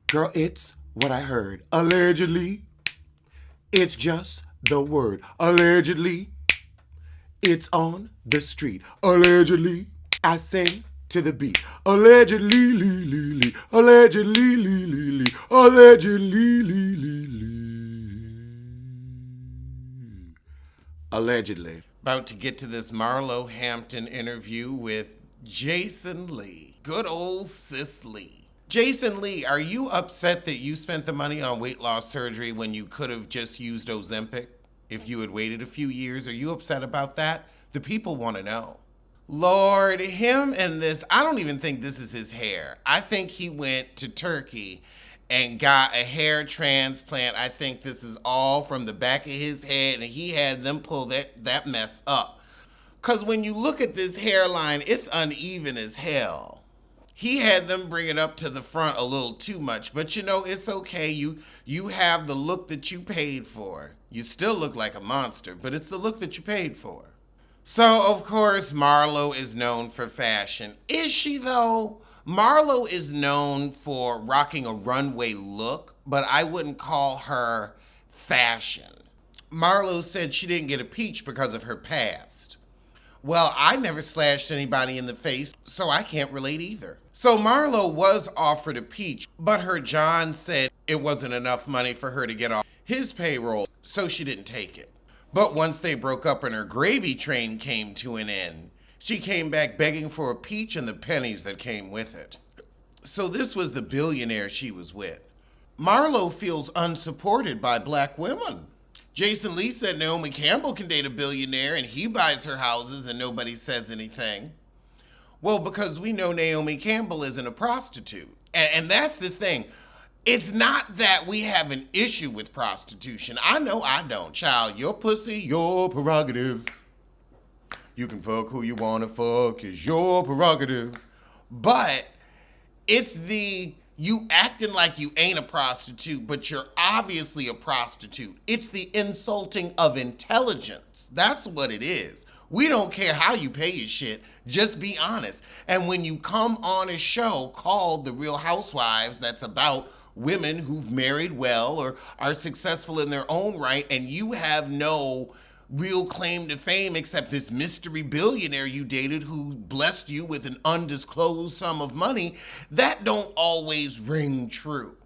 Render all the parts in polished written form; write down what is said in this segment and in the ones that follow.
Girl, it's what I heard. Allegedly, it's just the word. Allegedly, it's on the street. Allegedly, I sing to the beat. Allegedly, lee, lee, lee. Allegedly, lee, lee, lee. Allegedly, lee, lee, lee. Allegedly. About to get to this Marlo Hampton interview with Jason Lee. Good old sis Lee. Jason Lee, are you upset that you spent the money on weight loss surgery when you could have just used Ozempic? If you had waited a few years, are you upset about that? The people want to know. Lord, him and this, I don't even think this is his hair. I think he went to Turkey and got a hair transplant. I think this is all from the back of his head, and he had them pull that mess up. Because when you look at this hairline, it's uneven as hell. He had them bring it up to the front a little too much, but you know, it's okay. You have the look that you paid for. You still look like a monster, but it's the look that you paid for. So, of course, Marlo is known for fashion. Is she, though? Marlo is known for rocking a runway look, but I wouldn't call her fashion. Marlo said she didn't get a peach because of her past. Well, I never slashed anybody in the face, so I can't relate either. So Marlo was offered a peach, but her John said it wasn't enough money for her to get off his payroll, so she didn't take it. But once they broke up and her gravy train came to an end, she came back begging for a peach and the pennies that came with it. So this was the billionaire she was with. Marlo feels unsupported by black women. Jason Lee said Naomi Campbell can date a billionaire and he buys her houses and nobody says anything. Well, because we know Naomi Campbell isn't a prostitute. And that's the thing. It's not that we have an issue with prostitution. I know I don't, child. Your pussy, your prerogative. You can fuck who you want to fuck, it's your prerogative. But it's you acting like you ain't a prostitute, but you're obviously a prostitute. It's the insulting of intelligence. That's what it is. We don't care how you pay your shit, just be honest. And when you come on a show called The Real Housewives that's about women who've married well or are successful in their own right, and you have no real claim to fame except this mystery billionaire you dated who blessed you with an undisclosed sum of money, that don't always ring true.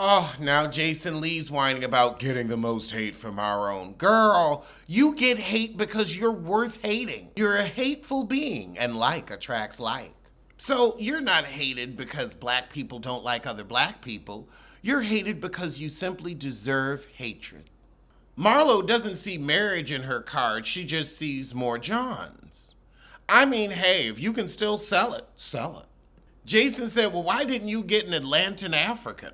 Oh, now Jason Lee's whining about getting the most hate from our own. Girl, you get hate because you're worth hating. You're a hateful being, and like attracts like. So you're not hated because black people don't like other black people. You're hated because you simply deserve hatred. Marlo doesn't see marriage in her card, she just sees more Johns. I mean, hey, if you can still sell it, sell it. Jason said, well, why didn't you get an Atlantan African?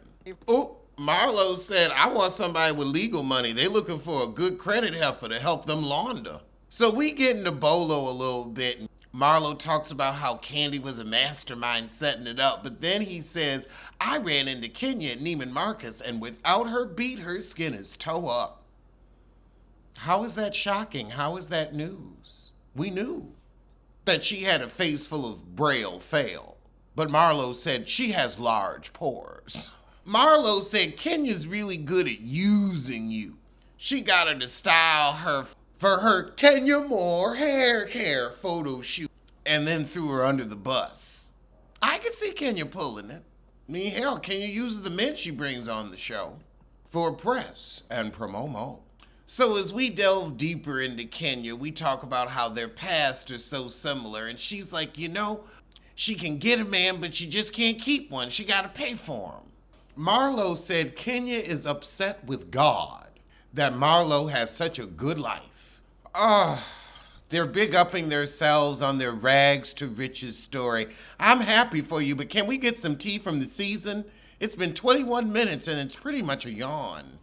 Oh, Marlo said, I want somebody with legal money. They looking for a good credit heifer to help them launder. So we get into Bolo a little bit. Marlo talks about how Candy was a mastermind setting it up, but then he says, I ran into Kenya at Neiman Marcus, and without her beat, her skin is toe up. How is that shocking? How is that news? We knew that she had a face full of braille fail, but Marlo said she has large pores. Marlo said Kenya's really good at using you. She got her to style her for her Kenya Moore hair care photo shoot and then threw her under the bus. I could see Kenya pulling it. I mean, hell, Kenya uses the men she brings on the show for press and promo. So as we delve deeper into Kenya, we talk about how their pasts are so similar, and she's like, you know, she can get a man, but she just can't keep one. She got to pay for him. Marlo said Kenya is upset with God that Marlo has such a good life. They're big upping themselves on their rags to riches story. I'm happy for you, but can we get some tea from the season? It's been 21 minutes and it's pretty much a yawn.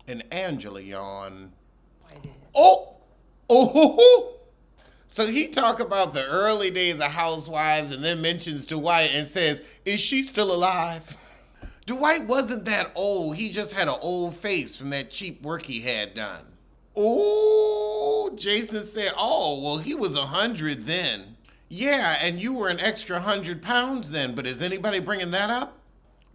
An Angela yawn. Oh. So he talk about the early days of Housewives and then mentions Dwight and says, is she still alive? Dwight wasn't that old. He just had an old face from that cheap work he had done. Oh, Jason said, oh, well, he was 100 then. Yeah, and you were an extra 100 pounds then, but is anybody bringing that up?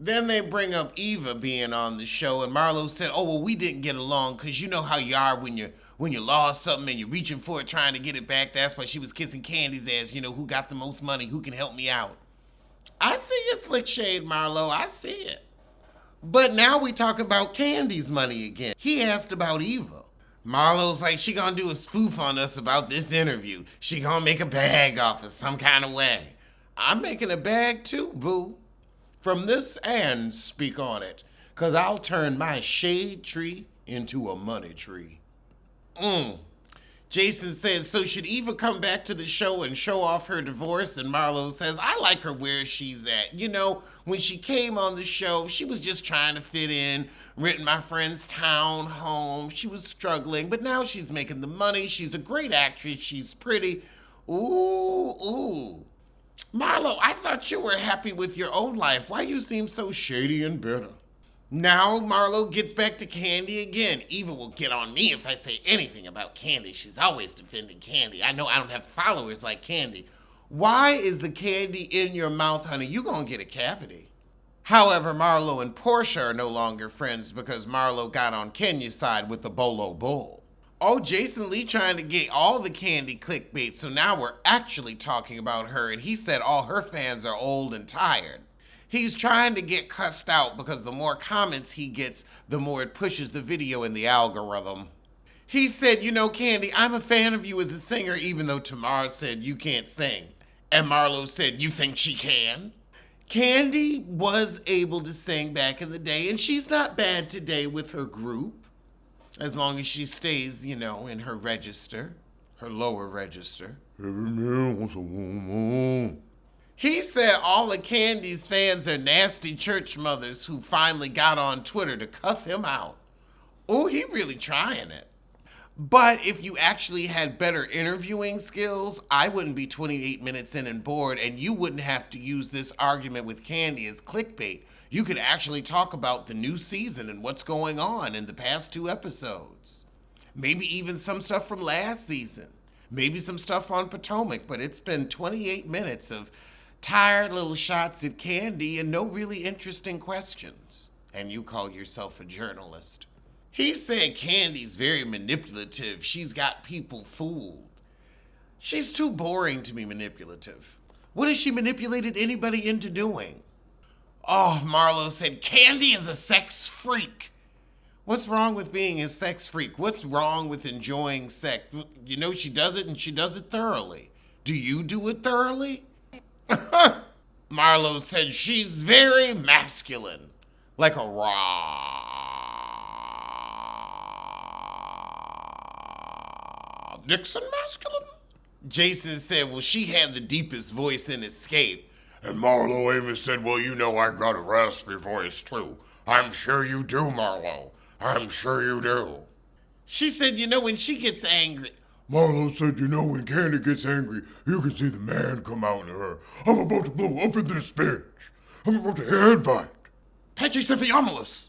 Then they bring up Eva being on the show, and Marlo said, "Oh well, we didn't get along because you know how you are when you lost something and you're reaching for it, trying to get it back. That's why she was kissing Candy's ass. You know, who got the most money? Who can help me out?" I see your slick shade, Marlo. I see it. But now we talk about Candy's money again. He asked about Eva. Marlo's like, she gonna do a spoof on us about this interview. She gonna make a bag off us some kind of way. I'm making a bag too, boo. From this and speak on it, cause I'll turn my shade tree into a money tree. Jason says, so should Eva come back to the show and show off her divorce? And Marlo says, I like her where she's at. You know, when she came on the show, she was just trying to fit in, renting my friend's town home. She was struggling, but now she's making the money. She's a great actress. She's pretty. Ooh. Marlo, I thought you were happy with your own life. Why you seem so shady and bitter? Now Marlo gets back to Candy again. Eva will get on me if I say anything about Candy. She's always defending Candy. I know I don't have followers like Candy. Why is the candy in your mouth, honey? You gonna get a cavity. However, Marlo and Portia are no longer friends because Marlo got on Kenya's side with the Bolo Bull. Oh, Jason Lee trying to get all the Candy clickbait, so now we're actually talking about her, and he said all her fans are old and tired. He's trying to get cussed out because the more comments he gets, the more it pushes the video in the algorithm. He said, you know, Candy, I'm a fan of you as a singer, even though Tamara said you can't sing. And Marlo said, you think she can? Candy was able to sing back in the day, and she's not bad today with her group. As long as she stays, you know, in her register, her lower register. Every man wants a woman. He said all of Candy's fans are nasty church mothers who finally got on Twitter to cuss him out. Oh, he really trying it. But if you actually had better interviewing skills, I wouldn't be 28 minutes in and bored, and you wouldn't have to use this argument with Candy as clickbait. You could actually talk about the new season and what's going on in the past 2 episodes. Maybe even some stuff from last season. Maybe some stuff on Potomac, but it's been 28 minutes of tired little shots at Candy and no really interesting questions. And you call yourself a journalist. He said Candy's very manipulative. She's got people fooled. She's too boring to be manipulative. What has she manipulated anybody into doing? Oh, Marlo said Candy is a sex freak. What's wrong with being a sex freak? What's wrong with enjoying sex? You know, she does it and she does it thoroughly. Do you do it thoroughly? Marlo said she's very masculine, like a Dixon masculine? Jason said, well, she had the deepest voice in Escape. And Marlo Amos said, well, you know I got a raspy voice too. I'm sure you do, Marlo. I'm sure you do. She said, you know, when she gets angry. Marlo said, you know, when Candy gets angry, you can see the man come out in her. I'm about to blow up in this bitch. I'm about to headbutt. Petricephalus.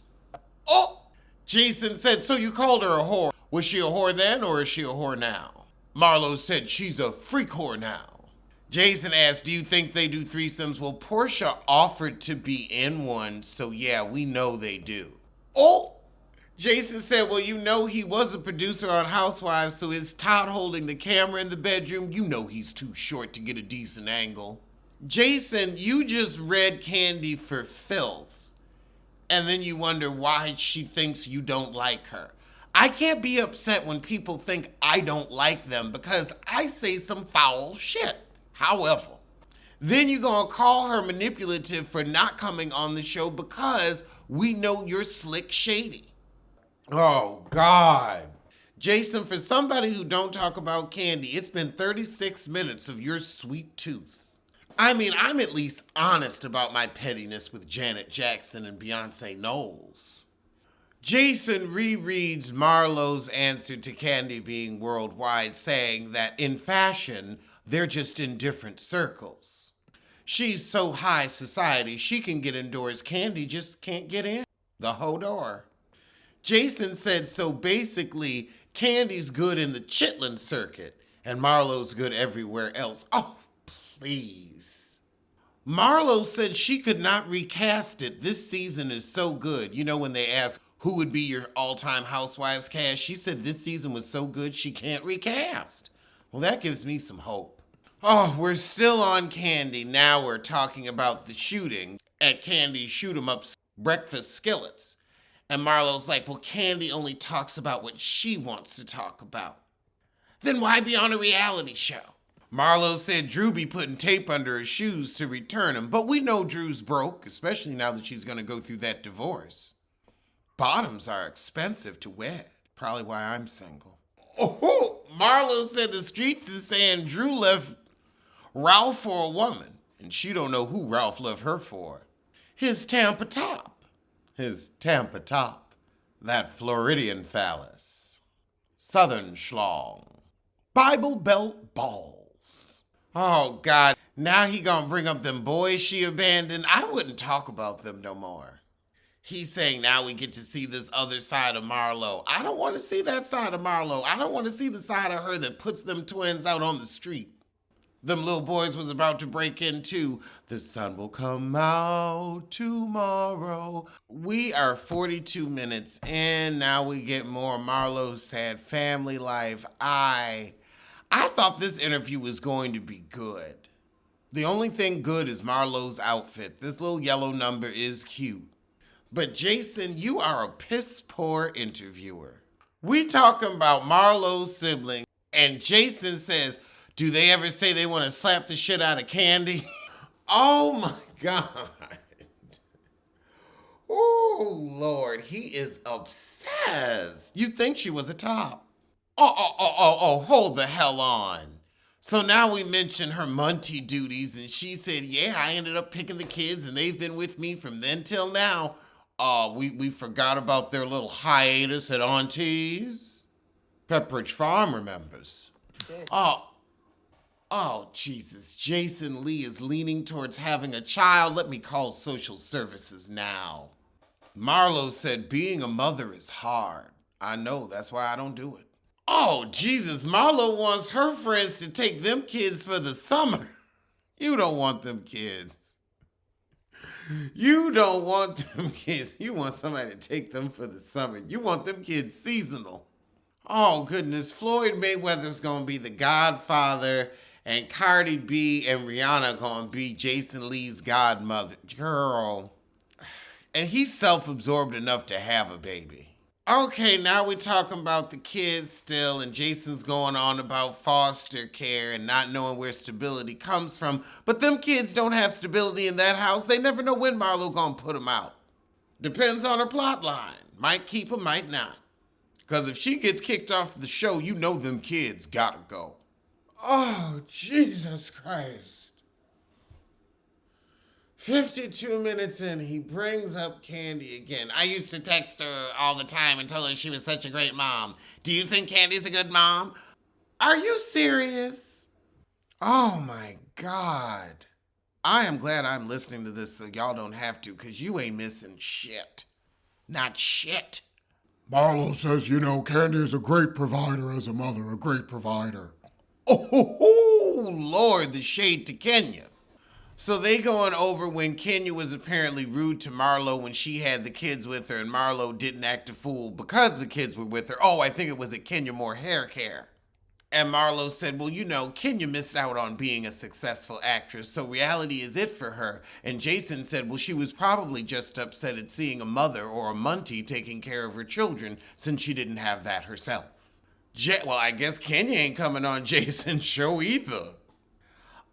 Oh! Jason said, so you called her a whore. Was she a whore then, or is she a whore now? Marlo said, she's a freak whore now. Jason asked, do you think they do threesomes? Well, Portia offered to be in one, so yeah, we know they do. Oh! Jason said, well, you know he was a producer on Housewives, so is Todd holding the camera in the bedroom? You know he's too short to get a decent angle. Jason, you just read Candy for filth, and then you wonder why she thinks you don't like her. I can't be upset when people think I don't like them because I say some foul shit. However, then you're gonna call her manipulative for not coming on the show because we know you're slick shady. Oh, God. Jason, for somebody who don't talk about Candy, it's been 36 minutes of your sweet tooth. I mean, I'm at least honest about my pettiness with Janet Jackson and Beyonce Knowles. Jason rereads Marlo's answer to Candy being worldwide, saying that in fashion, they're just in different circles. She's so high society, she can get indoors. Candy just can't get in. The whole door. Jason said, so basically, Candy's good in the Chitlin circuit, and Marlo's good everywhere else. Oh, please. Marlo said she could not recast it. This season is so good. You know, when they ask who would be your all-time Housewives cast, she said this season was so good she can't recast. Well, that gives me some hope. Oh, we're still on Candy. Now we're talking about the shooting at Candy's Shoot 'em Up breakfast skillets. And Marlo's like, well, Candy only talks about what she wants to talk about. Then why be on a reality show? Marlo said Drew be putting tape under his shoes to return him, but we know Drew's broke, especially now that she's going to go through that divorce. Bottoms are expensive to wed. Probably why I'm single. Oh, Marlo said the streets is saying Drew left Ralph for a woman, and she don't know who Ralph left her for. His Tampa top. His Tampa top. That Floridian phallus. Southern schlong. Bible Belt balls. Oh, God. Now he gonna bring up them boys she abandoned. I wouldn't talk about them no more. He's saying now we get to see this other side of Marlo. I don't want to see that side of Marlo. I don't want to see the side of her that puts them twins out on the street. Them little boys was about to break into The Sun Will Come Out Tomorrow. We are 42 minutes in. Now we get more Marlo's sad family life. I thought this interview was going to be good. The only thing good is Marlo's outfit. This little yellow number is cute. But Jason, you are a piss poor interviewer. We talking about Marlo's sibling, and Jason says, do they ever say they want to slap the shit out of Candy? Oh my God. Oh Lord, he is obsessed. You'd think she was a top. Oh, hold the hell on. So now we mention her Monty duties, and she said, yeah, I ended up picking the kids, and they've been with me from then till now. We forgot about their little hiatus at Auntie's. Pepperidge Farm remembers. Oh, Jesus. Jason Lee is leaning towards having a child. Let me call social services now. Marlo said being a mother is hard. I know, that's why I don't do it. Oh, Jesus. Marlo wants her friends to take them kids for the summer. You don't want them kids. You don't want them kids. You want somebody to take them for the summer. You want them kids seasonal. Oh, goodness. Floyd Mayweather's going to be the godfather, and Cardi B and Rihanna going to be Jason Lee's godmother. Girl. And he's self-absorbed enough to have a baby. Okay, now we're talking about the kids still, and Jason's going on about foster care and not knowing where stability comes from. But them kids don't have stability in that house. They never know when Marlo gonna put them out. Depends on her plot line. Might keep them, might not. Because if she gets kicked off the show, you know them kids gotta go. Oh, Jesus Christ. 52 minutes in, he brings up Candy again. I used to text her all the time and told her she was such a great mom. Do you think Candy's a good mom? Are you serious? Oh my God. I am glad I'm listening to this so y'all don't have to, because you ain't missing shit. Not shit. Marlo says, Candy is a great provider as a mother, a great provider. Oh, Lord, the shade to Kenya. So they going over when Kenya was apparently rude to Marlo when she had the kids with her, and Marlo didn't act a fool because the kids were with her. Oh, I think it was at Kenya Moore Hair Care. And Marlo said, well, Kenya missed out on being a successful actress, so reality is it for her. And Jason said, well, she was probably just upset at seeing a mother or a Munty taking care of her children since she didn't have that herself. Well, I guess Kenya ain't coming on Jason's show either.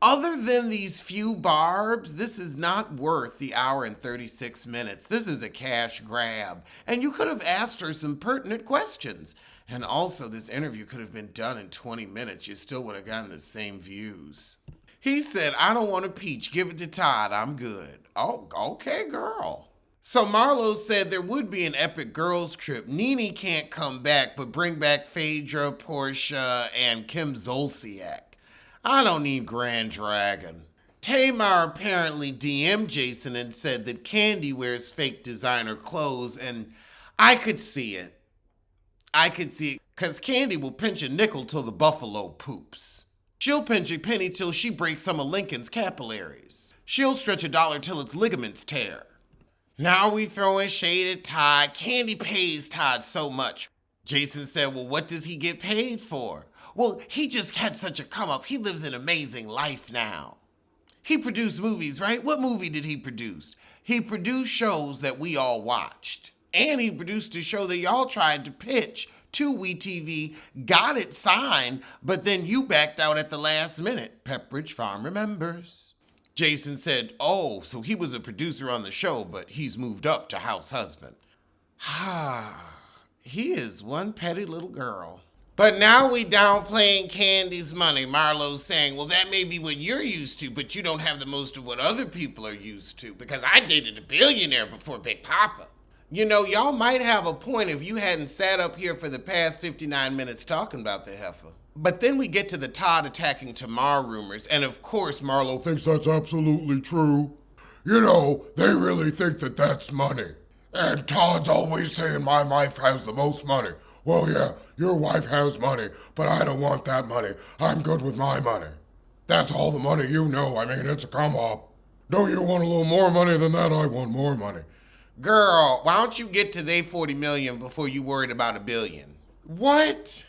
Other than these few barbs, this is not worth the hour and 36 minutes. This is a cash grab. And you could have asked her some pertinent questions. And also, this interview could have been done in 20 minutes. You still would have gotten the same views. He said, I don't want a peach. Give it to Todd. I'm good. Oh, okay, girl. So Marlo said there would be an epic girls trip. Nene can't come back, but bring back Phaedra, Portia, and Kim Zolciak. I don't need Grand Dragon. Tamar apparently DM'd Jason and said that Candy wears fake designer clothes, and I could see it. Because Candy will pinch a nickel till the buffalo poops. She'll pinch a penny till she breaks some of Lincoln's capillaries. She'll stretch $1 till its ligaments tear. Now we throwing shade at Todd. Candy pays Todd so much. Jason said, well, what does he get paid for? Well, he just had such a come up. He lives an amazing life now. He produced movies, right? What movie did he produce? He produced shows that we all watched. And he produced a show that y'all tried to pitch to WeTV, got it signed, but then you backed out at the last minute. Pepperidge Farm remembers. Jason said, oh, so he was a producer on the show, but he's moved up to house husband. He is one petty little girl. But now we downplaying Candy's money. Marlo's saying, well, that may be what you're used to, but you don't have the most of what other people are used to, because I dated a billionaire before Big Papa. You know, y'all might have a point if you hadn't sat up here for the past 59 minutes talking about the heifer. But then we get to the Todd attacking Tamar rumors, and of course Marlo Thinks that's absolutely true. You know, they really think that that's money. And Todd's always saying my wife has the most money. Well, yeah, your wife has money, but I don't want that money. I'm good with my money. That's all the money you know. I mean, it's a come up. Don't you want a little more money than that? I want more money. Girl, why don't you get to they 40 million before you worried about $1 billion? What?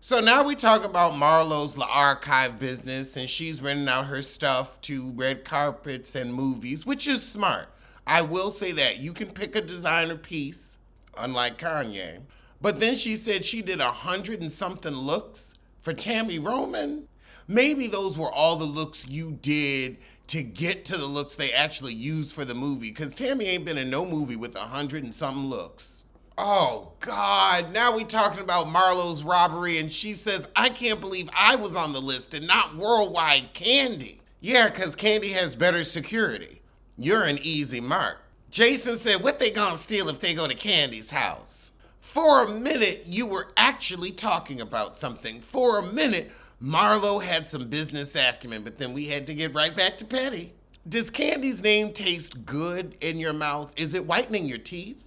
So now we talk about Marlo's La Archive business, and she's renting out her stuff to red carpets and movies, which is smart. I will say that. You can pick a designer piece, unlike Kanye. But then she said she did 100 and something looks for Tammy Roman. Maybe those were all the looks you did to get to the looks they actually used for the movie, because Tammy ain't been in no movie with 100 and something looks. Oh, God. Now we talking about Marlo's robbery, and she says, I can't believe I was on the list and not Worldwide Candy. Yeah, because Candy has better security. You're an easy mark. Jason said, what they gonna steal if they go to Candy's house? For a minute, you were actually talking about something. For a minute, Marlo had some business acumen, but then we had to get right back to petty. Does Candy's name taste good in your mouth? Is it whitening your teeth?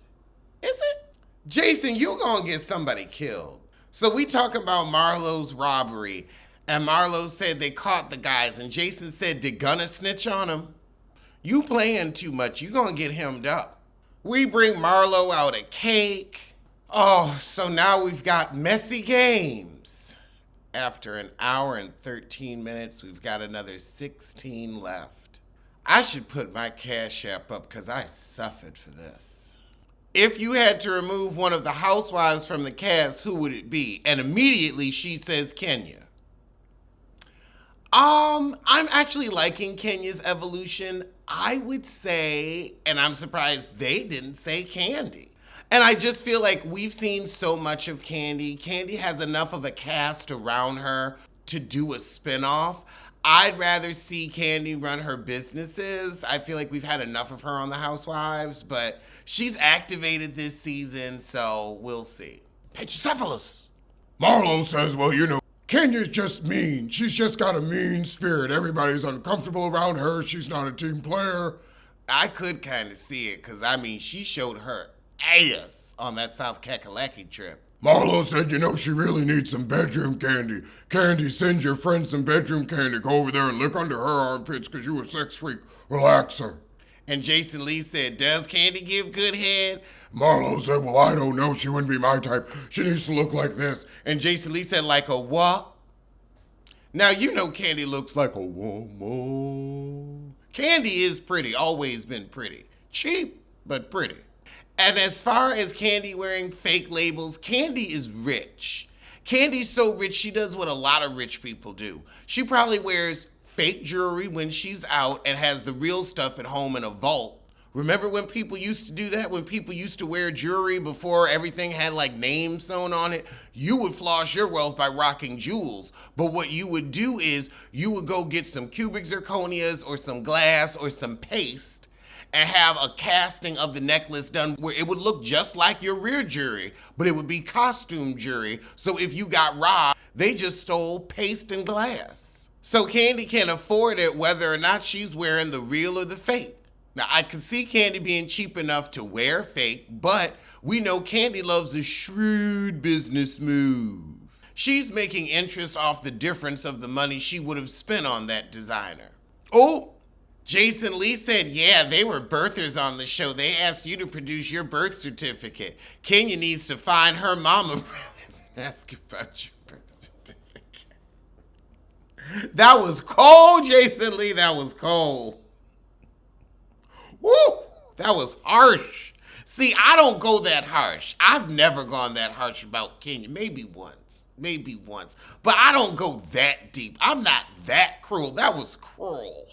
Is it? Jason, you gonna get somebody killed. So we talk about Marlo's robbery, and Marlo said they caught the guys, and Jason said, did Gunna snitch on him? You playing too much, you gonna get hemmed up. We bring Marlo out a cake. Oh, so now we've got messy games. After an hour and 13 minutes, we've got another 16 left. I should put my Cash App up because I suffered for this. If you had to remove one of the housewives from the cast, who would it be? And immediately she says Kenya. I'm actually liking Kenya's evolution. I would say, and I'm surprised they didn't say Candy. And I just feel like we've seen so much of Candy. Candy has enough of a cast around her to do a spinoff. I'd rather see Candy run her businesses. I feel like we've had enough of her on the Housewives, but she's activated this season, so we'll see. Pachycephalus. Marlo says, well, you know, Kenya's just mean. She's just got a mean spirit. Everybody's uncomfortable around her. She's not a team player. I could kind of see it, because, I mean, she showed her ass on that South Kakalaki trip. Marlo said, you know, she really needs some bedroom candy. Candy, send your friend some bedroom candy. Go over there and lick under her armpits because you a sex freak. Relax her. And Jason Lee said, does Candy give good head? Marlo said, well, I don't know. She wouldn't be my type. She needs to look like this. And Jason Lee said, like a what? Now, you know Candy looks like a woman. Candy is pretty, always been pretty. Cheap, but pretty. And as far as Candy wearing fake labels, Candy is rich. Candy's so rich, she does what a lot of rich people do. She probably wears fake jewelry when she's out and has the real stuff at home in a vault. Remember when people used to do that? When people used to wear jewelry before everything had like names sewn on it? You would floss your wealth by rocking jewels. But what you would do is you would go get some cubic zirconias or some glass or some paste and have a casting of the necklace done where it would look just like your real jewelry, but it would be costume jewelry. So if you got robbed, they just stole paste and glass. So Candy can afford it whether or not she's wearing the real or the fake. Now, I can see Candy being cheap enough to wear fake, but we know Candy loves a shrewd business move. She's making interest off the difference of the money she would have spent on that designer. Oh, Jason Lee said, yeah, they were birthers on the show. They asked you to produce your birth certificate. Kenya needs to find her mama rather than ask about your birth certificate. That was cold, Jason Lee. That was cold. Woo! That was harsh. See, I don't go that harsh. I've never gone that harsh about Kenya. Maybe once. But I don't go that deep. I'm not that cruel. That was cruel.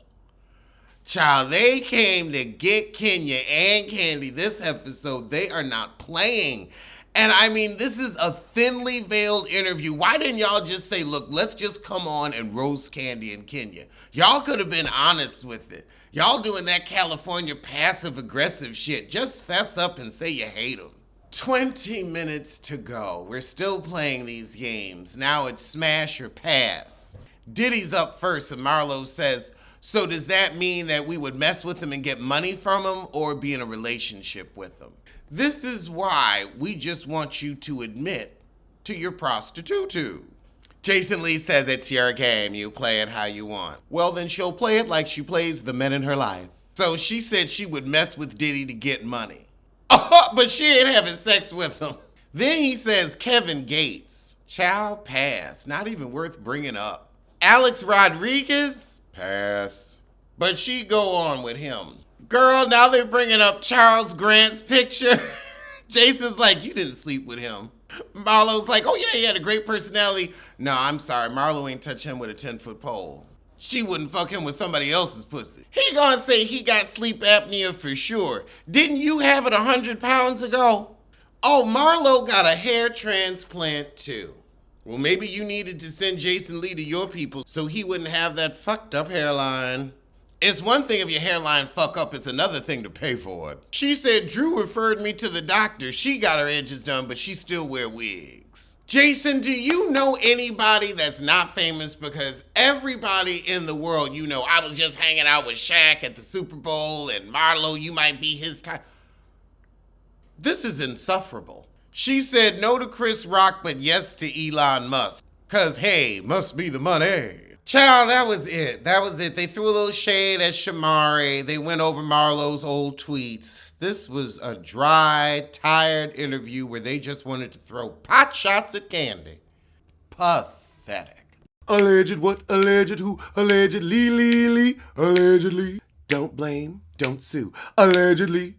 Child, they came to get Kenya and Candy this episode. They are not playing. And I mean, this is a thinly veiled interview. Why didn't y'all just say, look, let's just come on and roast Candy and Kenya? Y'all could have been honest with it. Y'all doing that California passive-aggressive shit. Just fess up and say you hate them. 20 minutes to go. We're still playing these games. Now it's smash or pass. Diddy's up first, and Marlo says, so does that mean that we would mess with him and get money from him or be in a relationship with him? This is why we just want you to admit to your prostitute. Jason Lee says it's your game. You play it how you want. Well, then she'll play it like she plays the men in her life. So she said she would mess with Diddy to get money. But she ain't having sex with him. Then he says Kevin Gates. Child, pass. Not even worth bringing up. Alex Rodriguez? Pass. But she go on with him. Girl, now they're bringing up Charles Grant's picture. Jason's like, you didn't sleep with him. Marlo's like, oh yeah, he had a great personality. No, I'm sorry, Marlo ain't touch him with a 10-foot pole. She wouldn't fuck him with somebody else's pussy. He gonna say he got sleep apnea for sure. Didn't you have it 100 pounds ago? Oh, Marlo got a hair transplant too. Well, maybe you needed to send Jason Lee to your people so he wouldn't have that fucked up hairline. It's one thing if your hairline fuck up, it's another thing to pay for it. She said Drew referred me to the doctor. She got her edges done, but she still wear wigs. Jason, do you know anybody that's not famous? Because everybody in the world, you know, I was just hanging out with Shaq at the Super Bowl and Marlo, you might be his type. This is insufferable. She said no to Chris Rock, but yes to Elon Musk. Cause hey, must be the money. Child, that was it. They threw a little shade at Shamari. They went over Marlo's old tweets. This was a dry, tired interview where they just wanted to throw pot shots at Candy. Pathetic. Alleged what? Alleged who? Allegedly. Don't blame, don't sue. Allegedly.